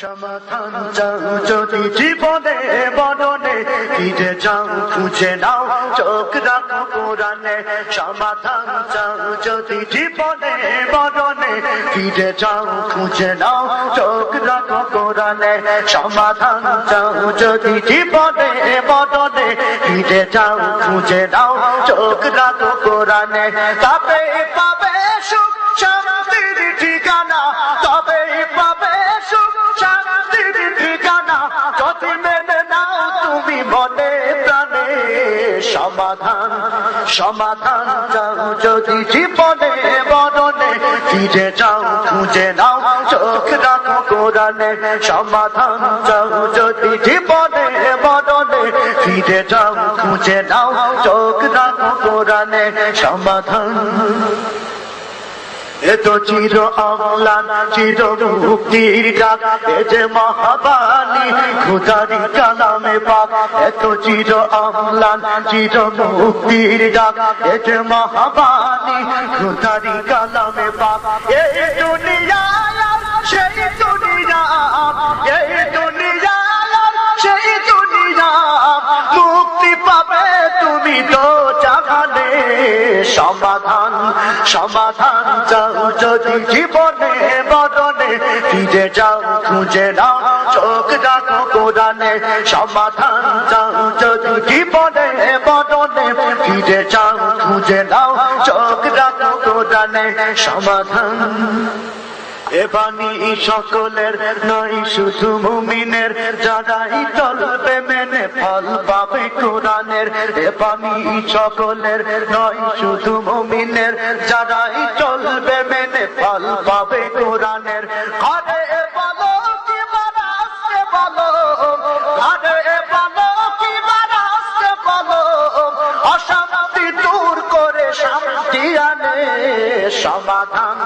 সমাধান চাও যদি জীবনে মরণে, ফিরে যাও খুঁজে নাও চোখ রাখো কোরআনে। সমাধান চাও যদি জীবনে মরণে, ফিরে যাও খুঁজে নাও চোখ রাখো কোরআনে। সমাধান চাও যদি জীবনে মরণে, ফিরে যাও খুঁজে নাও চোখ রাখো কোরআনে। তবে পাবে সুখ শান্তির ঠিকানা, তবে পাবে সুখ শান্তির ঠিকানা, যদি মেনে নাও তুমি মনে প্রাণে। সমাধান সমাধান চাও যদি জীবনে মরণে, ফিরে যাও খুঁজে নাও চোখ রাখো কোরআনে। সমাধান চাও যদি জীবনে মরণে, ফিরে যাও খুঁজে নাও চোখ রাখো কোরআনে। সমাধান এতো চির অম্লান চির মুক্তির ডাক, এ যে মহাবাণী খুদারি কালামে পাক। এতো চির অম্লান চির মুক্তির ডাক, এ যে মহাবাণী খুদারি কালামে পাক। এই দুনিয়া সেই দুনিয়া, এই দুনিয়া সেই দুনিয়া, মুক্তি পাবে তুমি তো জাহানে। সমাধান সমাধান চাও যদি জীবনে মরণে, ফিরে যাও খুঁজে নাও চোখ রাখো কোরআনে। সমাধান চাও যদি জীবনে মরণে, ফিরে যাও খুঁজে নাও চোখ রাখো কোরআনে। সমাধান এ বাণী সকলের নয় শুধু মুমিনের, যারাই চলবে মেনে ফল পাবে কোরআনের। এ বাণী সকলের নয় শুধু মুমিনের, যারাই চলবে মেনে ফল পাবে কোরআনের। ঘরে বলো কি বারাসে বলো, ঘরে বলো কি বারাসে বলো, অশান্তি দূর করে শান্তি আনে। সমাধান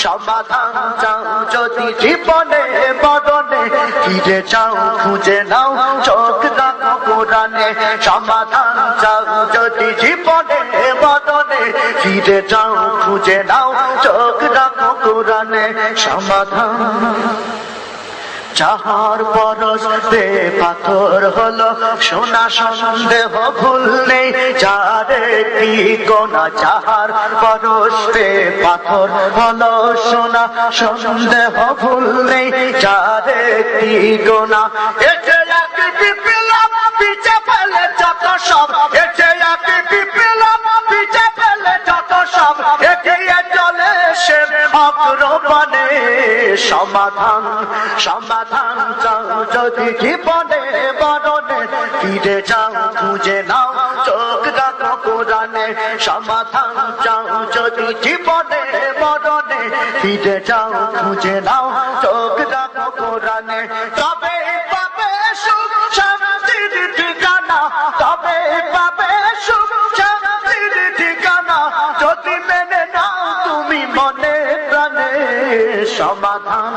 সমাধান চাও যদি জীবনে মরণে, ফিরে যাও খুঁজে নাও চোখ রাখো কোরআনে। সমাধান চাও যদি জীবনে মরণে, ফিরে যাও খুঁজে নাও চোখ রাখো কোরআনে। সমাধান যাহার পরশে পাথর হলো সোনা, সন্দেহ ভুল নেই যারে কি গোনা। যাহার পরশে পাথর হলো সোনা, সন্দেহ ভুল নেই যারে কি গোনা। এতে একটি বিপ্লব পিছে ফেলে যত সব, এতে একটি বিপ্লব পিছে ফেলে যত সব, এগিয়ে চলে সে অগ্রপানে। সমাধান সমাধান চাও যদি জীবনে মরণে, ফিরে যাও খুঁজে নাও চোখ রাখো কোরআনে। সমাধান চাও যদি জীবনে মরণে, ফিরে যাও খুঁজে নাও চোখ রাখো কোরআনে। তবে পাবে সুখ শান্তির ঠিকানা, তবে পাবে সুখ শান্তির ঠিকানা, যদি মেনে নাও তুমি মনে প্রাণে। সমাধান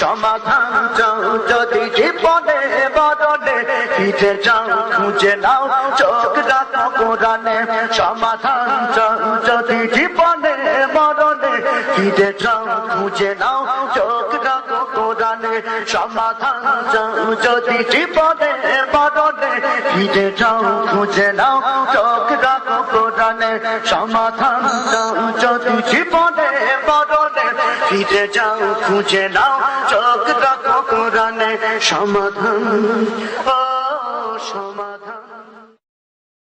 সমাধান চাও যদি জীবনে মরণে, ফিরে যাও খুঁজে নাও চোখ রাখো কোরআনে। সমাধান চাও যদি জীবনে মরণে, ফিরে যাও খুঁজে নাও চোখ রাখো কোরআনে। সমাধান চাও যদি জীবনে মরণে, ফিরে যাও খুঁজে নাও চোখ রাখো কোরআনে। সমাধান চাও যদি জীবনে মরণে, ফিরে যাও খুঁজে নাও চোখ রাখো কোরআনে। সমাধান ও সমাধান।